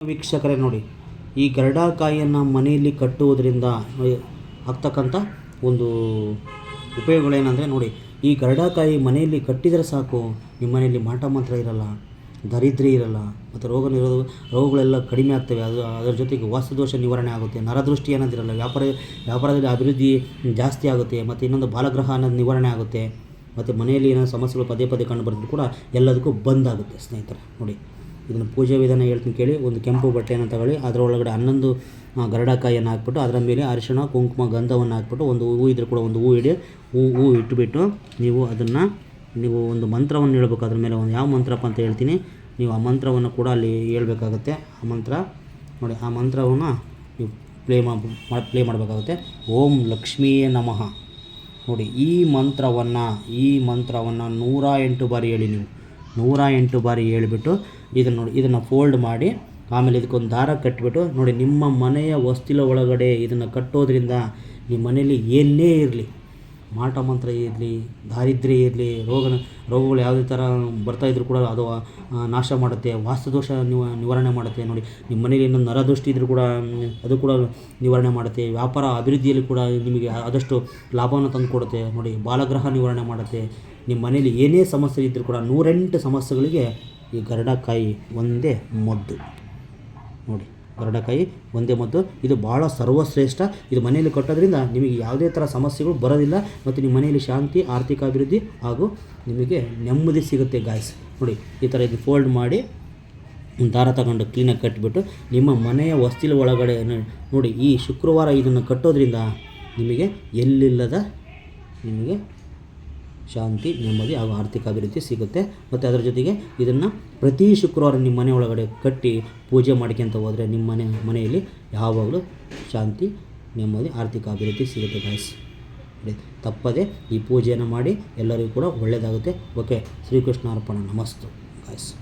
ವೀಕ್ಷಕರೇ ನೋಡಿ, ಈ ಗರಡಕಾಯಿಯನ್ನು ಮನೆಯಲ್ಲಿ ಕಟ್ಟುವುದರಿಂದ ಆಗ್ತಕ್ಕಂಥ ಒಂದು ಉಪಯೋಗಗಳೇನೆಂದರೆ ನೋಡಿ, ಈ ಗರಡಕಾಯಿ ಮನೆಯಲ್ಲಿ ಕಟ್ಟಿದರೆ ಸಾಕು, ನಿಮ್ಮ ಮನೆಯಲ್ಲಿ ಮಾಟ ಮಂತ್ರ ಇರಲ್ಲ, ದರಿದ್ರಿ ಇರಲ್ಲ, ಮತ್ತು ರೋಗಗಳೆಲ್ಲ ಕಡಿಮೆ ಆಗ್ತವೆ. ಅದರ ಜೊತೆಗೆ ವಾಸ್ತುದೋಷ ನಿವಾರಣೆ ಆಗುತ್ತೆ, ನರದೃಷ್ಟಿ ಅನ್ನೋದಿರಲ್ಲ, ವ್ಯಾಪಾರದಲ್ಲಿ ಅಭಿವೃದ್ಧಿ ಜಾಸ್ತಿ ಆಗುತ್ತೆ, ಮತ್ತು ಇನ್ನೊಂದು ಬಾಲಗ್ರಹ ಅನ್ನೋದು ನಿವಾರಣೆ ಆಗುತ್ತೆ, ಮತ್ತು ಮನೆಯಲ್ಲಿ ಏನೋ ಸಮಸ್ಯೆಗಳು ಪದೇ ಪದೇ ಕಂಡು ಬರೋದು ಕೂಡ ಎಲ್ಲದಕ್ಕೂ ಬಂದಾಗುತ್ತೆ ಸ್ನೇಹಿತರೆ. ನೋಡಿ, ಇದನ್ನು ಪೂಜೆ ವಿಧಾನ ಹೇಳ್ತೀನಿ ಕೇಳಿ. ಒಂದು ಕೆಂಪು ಬಟ್ಟೆಯನ್ನು ತಗೊಳ್ಳಿ, ಅದರೊಳಗಡೆ 11 ಗರಡಕಾಯಿಯನ್ನು ಹಾಕ್ಬಿಟ್ಟು ಅದರ ಮೇಲೆ ಅರಿಶಿಣ ಕುಂಕುಮ ಗಂಧವನ್ನು ಹಾಕ್ಬಿಟ್ಟು ಒಂದು ಹೂವು ಇದ್ರೂ ಕೂಡ ಒಂದು ಹೂವು ಇಟ್ಟುಬಿಟ್ಟು ನೀವು ಒಂದು ಮಂತ್ರವನ್ನು ಹೇಳ್ಬೇಕು. ಅದ್ರ ಮೇಲೆ ಒಂದು ಯಾವ ಮಂತ್ರಪ್ಪ ಅಂತ ಹೇಳ್ತೀನಿ, ನೀವು ಆ ಮಂತ್ರವನ್ನು ಕೂಡ ಅಲ್ಲಿ ಹೇಳ್ಬೇಕಾಗುತ್ತೆ. ಆ ಮಂತ್ರ ನೋಡಿ, ಆ ಮಂತ್ರವನ್ನು ನೀವು ಪ್ಲೇ ಮಾಡಬೇಕಾಗುತ್ತೆ. ಓಂ ಲಕ್ಷ್ಮೀಯೇ ನಮಃ. ನೋಡಿ, ಈ ಮಂತ್ರವನ್ನು 108 ಬಾರಿ ಹೇಳಿ. ನೀವು 108 ಬಾರಿ ಹೇಳಿಬಿಟ್ಟು ಇದನ್ನು ಫೋಲ್ಡ್ ಮಾಡಿ, ಆಮೇಲೆ ಇದಕ್ಕೊಂದು ದಾರ ಕಟ್ಟಿಬಿಟ್ಟು ನೋಡಿ, ನಿಮ್ಮ ಮನೆಯ ಹೊಸ್ತಿಲ ಒಳಗಡೆ ಇದನ್ನು ಕಟ್ಟೋದ್ರಿಂದ ನಿಮ್ಮ ಮನೆಯಲ್ಲಿ ಏನೇ ಇರಲಿ, ಮಾಟ ಮಂತ್ರ ಇರಲಿ, ದಾರಿದ್ರ್ಯ ಇರಲಿ, ರೋಗಗಳು ಯಾವುದೇ ಥರ ಬರ್ತಾಯಿದ್ರು ಕೂಡ ಅದು ನಾಶ ಮಾಡುತ್ತೆ, ವಾಸ್ತುದೋಷ ನಿವಾರಣೆ ಮಾಡುತ್ತೆ. ನೋಡಿ, ನಿಮ್ಮ ಮನೆಯಲ್ಲಿ ಇನ್ನೊಂದು ನರದೃಷ್ಟಿ ಇದ್ದರೂ ಕೂಡ ಅದು ಕೂಡ ನಿವಾರಣೆ ಮಾಡುತ್ತೆ. ವ್ಯಾಪಾರ ಅಭಿವೃದ್ಧಿಯಲ್ಲಿ ಕೂಡ ನಿಮಗೆ ಆದಷ್ಟು ಲಾಭವನ್ನು ತಂದು ಕೊಡುತ್ತೆ. ನೋಡಿ, ಬಾಲಗ್ರಹ ನಿವಾರಣೆ ಮಾಡುತ್ತೆ. ನಿಮ್ಮ ಮನೆಯಲ್ಲಿ ಏನೇ ಸಮಸ್ಯೆ ಇದ್ದರೂ ಕೂಡ 108 ಸಮಸ್ಯೆಗಳಿಗೆ ಈ ಗರಡಕಾಯಿ ಒಂದೇ ಮದ್ದು. ನೋಡಿ, ಗರಡಕಾಯಿ ಒಂದೇ ಮದ್ದು. ಇದು ಭಾಳ ಸರ್ವಶ್ರೇಷ್ಠ. ಇದು ಮನೆಯಲ್ಲಿ ಕಟ್ಟೋದ್ರಿಂದ ನಿಮಗೆ ಯಾವುದೇ ಥರ ಸಮಸ್ಯೆಗಳು ಬರೋದಿಲ್ಲ, ಮತ್ತು ನಿಮ್ಮ ಮನೆಯಲ್ಲಿ ಶಾಂತಿ, ಆರ್ಥಿಕ ಅಭಿವೃದ್ಧಿ ಹಾಗೂ ನಿಮಗೆ ನೆಮ್ಮದಿ ಸಿಗುತ್ತೆ ಗಾಯ್ಸ್. ನೋಡಿ, ಈ ಥರ ಇದು ಫೋಲ್ಡ್ ಮಾಡಿ ದಾರ ತಗೊಂಡು ಕ್ಲೀನಾಗಿ ಕಟ್ಟಿಬಿಟ್ಟು ನಿಮ್ಮ ಮನೆಯ ಹೊಸ್ತಿಲ ಒಳಗಡೆ ನೋಡಿ, ಈ ಶುಕ್ರವಾರ ಇದನ್ನು ಕಟ್ಟೋದ್ರಿಂದ ನಿಮಗೆ ಎಲ್ಲಿಲ್ಲದ ನಿಮಗೆ ಶಾಂತಿ, ನೆಮ್ಮದಿ ಹಾಗೂ ಆರ್ಥಿಕ ಅಭಿವೃದ್ಧಿ ಸಿಗುತ್ತೆ. ಮತ್ತು ಅದರ ಜೊತೆಗೆ ಇದನ್ನು ಪ್ರತಿ ಶುಕ್ರವಾರ ನಿಮ್ಮ ಮನೆ ಒಳಗಡೆ ಕಟ್ಟಿ ಪೂಜೆ ಮಾಡ್ಕೊಂತ ಹೋದರೆ ನಿಮ್ಮ ಮನೆಯಲ್ಲಿ ಯಾವಾಗಲೂ ಶಾಂತಿ, ನೆಮ್ಮದಿ, ಆರ್ಥಿಕ ಅಭಿವೃದ್ಧಿ ಸಿಗುತ್ತೆ ಗಾಯ್ಸ್. ತಪ್ಪದೆ ಈ ಪೂಜೆಯನ್ನು ಮಾಡಿ, ಎಲ್ಲರಿಗೂ ಕೂಡ ಒಳ್ಳೆಯದಾಗುತ್ತೆ. ಓಕೆ, ಶ್ರೀಕೃಷ್ಣ ಅರ್ಪಣ. ನಮಸ್ತೆ ಗಾಯ್ಸ್.